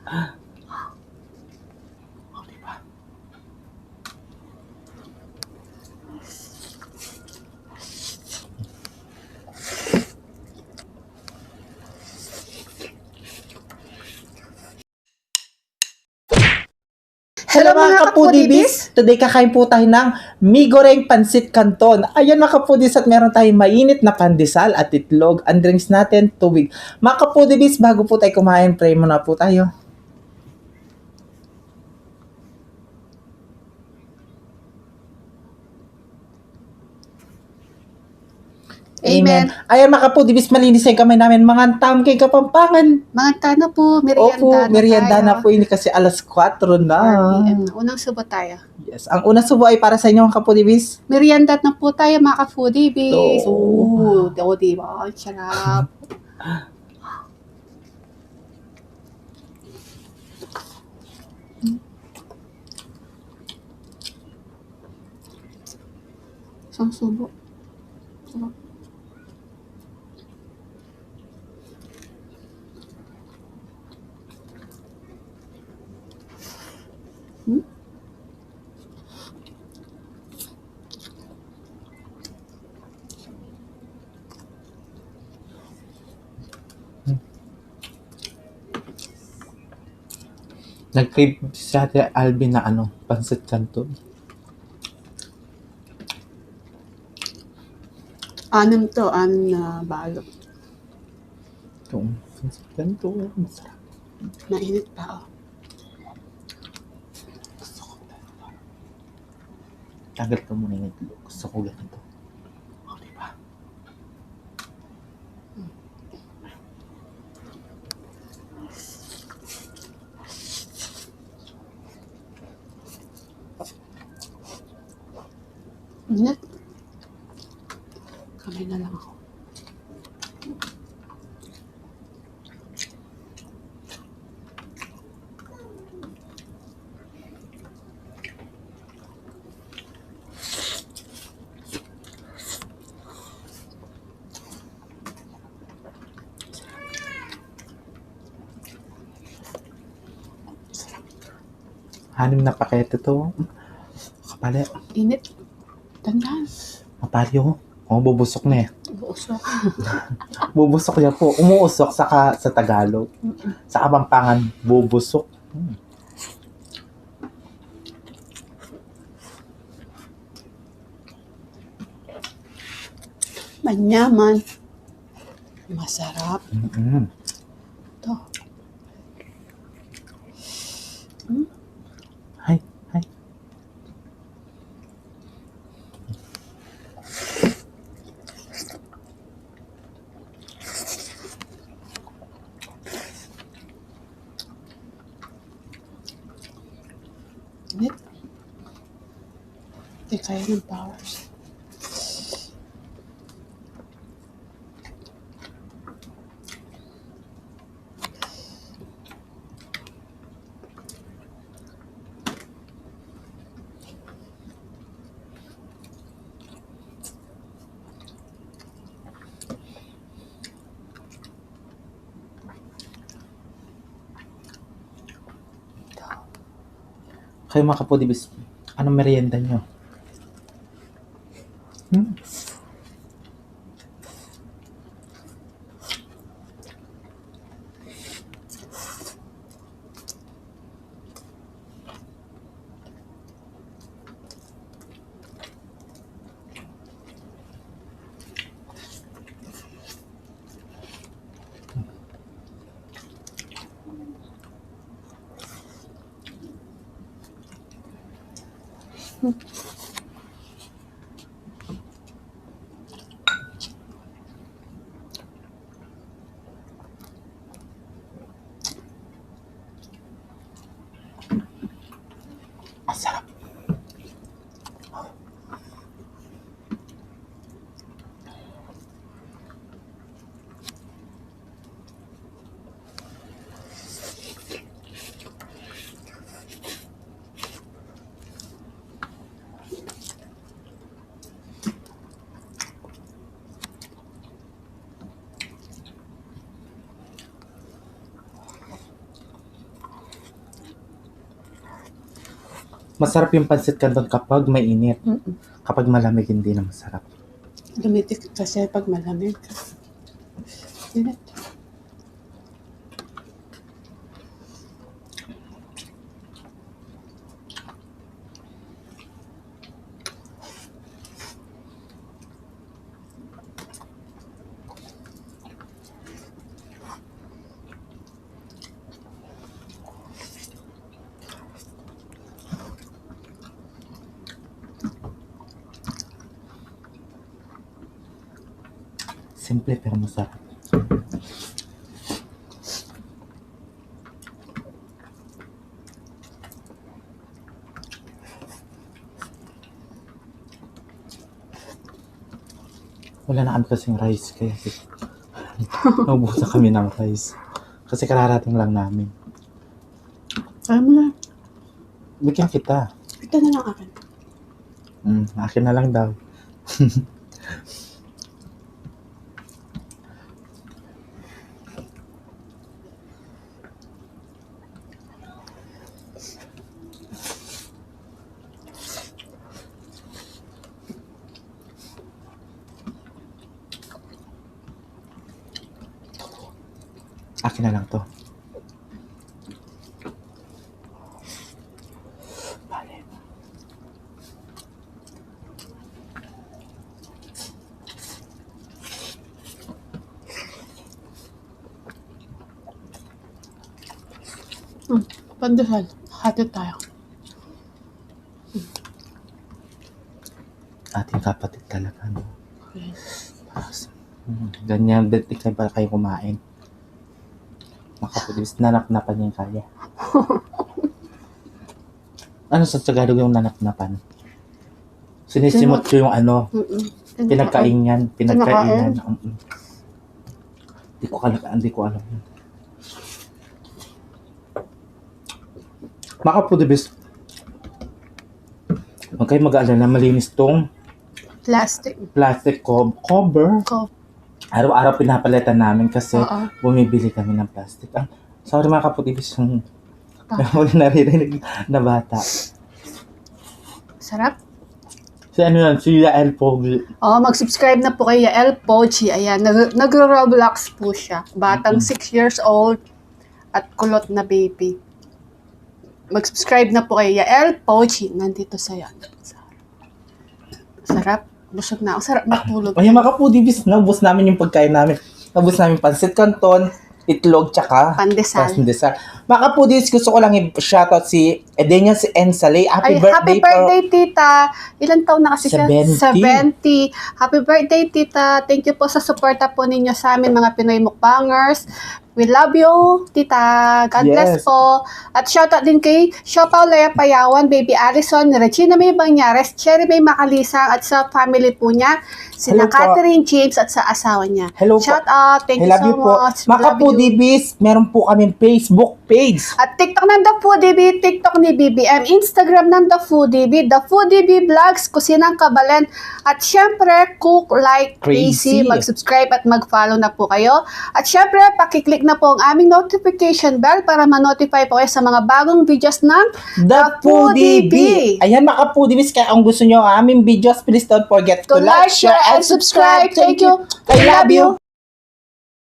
Oh, diba? Hello mga kapudibis! Today kakain po tayo ng mi goreng pansit canton. Ayan mga kapudis, at meron tayong mainit na pandesal at itlog. Ang drinks natin, tubig. Mga kapudibis, bago po tayo kumain, pray muna po tayo. Amen. Ayan mga kapudibis, malinis yung kamay namin. Mga tamkay kapampangan. Mga tano po, Opo, merienda na merienda tayo. na po ini kasi alas 4 na. 4 PM na. Unang subo tayo. Yes, ang unang subo ay para sa inyo mga kapudibis. Merienda na po tayo mga ka-foodies. Oo. Oo, diba? Ang sarap. Isang subo. Sarap. Nag-crave si Ate Alvin na pansit canton. 6 na balot. Itong pansit canton, masarap. Mainit pa, oh. Tagal ka muna yung itlog. Gusto ko ganito. Oh, diba? Init. Kamay na lang ako. Hanim na pakete to. Kapali. Init. Tandaan. Mapali ako. Oh, bubusok na eh. Buusok. Bubusok niya po. Umuusok sa Tagalog. Sa Kapampangan, bubusok. Manyaman. Masarap. Mm-hmm. Ito. Hi. Init. Hindi kaya ng powers. Kayo mga kapudibis, anong merienda nyo? Masarap. Masarap yung pansit canton kapag mainit. Mm-mm. Kapag malamig, hindi na masarap. Lumitik kasi pag malamig. Init. Simple pero masarap. Wala na kami kasing rice kaya naubusan kami ng rice. Kasi kararating lang namin. Kaya mo na. Bigyan kita. Ito na lang akin. Akin na lang daw. Akin na lang to. Bale. Pandesal. Hati tayo. Ating kapatid talaga. No? Yes. Ganyan, kayo para kayo kumain. Makapudis, nanap-napan niya yung kaya. Ano sa Tagalog yung nanap-napan? Sinisimot ko yung ano, pinagkaingan. Hindi ko alam yun. Makapudibis, huwag kayo mag-aalala, malinis tong Plastic. plastic cover. Araw-araw pinapalitan namin kasi Oo. bumibili kami ng plastic. Sorry mga kaputibis, yung huli naririnig na bata. Sarap. Si ano yan, si Yael Pogi. Mag-subscribe na po kay Yael Pochi. Ayan, nag-Roblox po siya. Batang 6 years old at kulot na baby. Mag-subscribe na po kay Yael Pochi. Nandito sa yan. Sarap. Busog na ako. Sarap matulog. Ay, mga kaputibis, naubos namin yung pagkain namin. Naubos namin pansit canton, itlog, tsaka Pandesal. Mga kaputibis, gusto ko lang i-shoutout si Edenia si Ensale. Happy birthday, tita. Ilan taon na kasi siya? 70. Happy birthday, tita. Thank you po sa suporta po ninyo sa amin, mga Pinoy Mukbangers. We love you, tita. God bless po. At shoutout din kay Siopaw Lea Payawan, Baby Alison, Regina May Banyares, Cherry May Macalisang, at sa family po niya, sina Catherine James at sa asawa niya. Hello po. Shout out. Thank you so much. Mga kapudibis, meron po kaming Facebook page. At TikTok ng The Foodie, TikTok ni BBM, Instagram ng The Foodie, The Foodie Vlogs, Kusinang Kabalen, at syempre, Cook Like Crazy. Mag-subscribe at mag-follow na po kayo. At syempre, pakiclick na po ang aming notification bell para ma-notify po kayo sa mga bagong videos ng The Foodie. Ayan mga kapudibis, kaya kung gusto nyo ang aming videos, please don't forget to like, share, and subscribe. Thank you. I love you.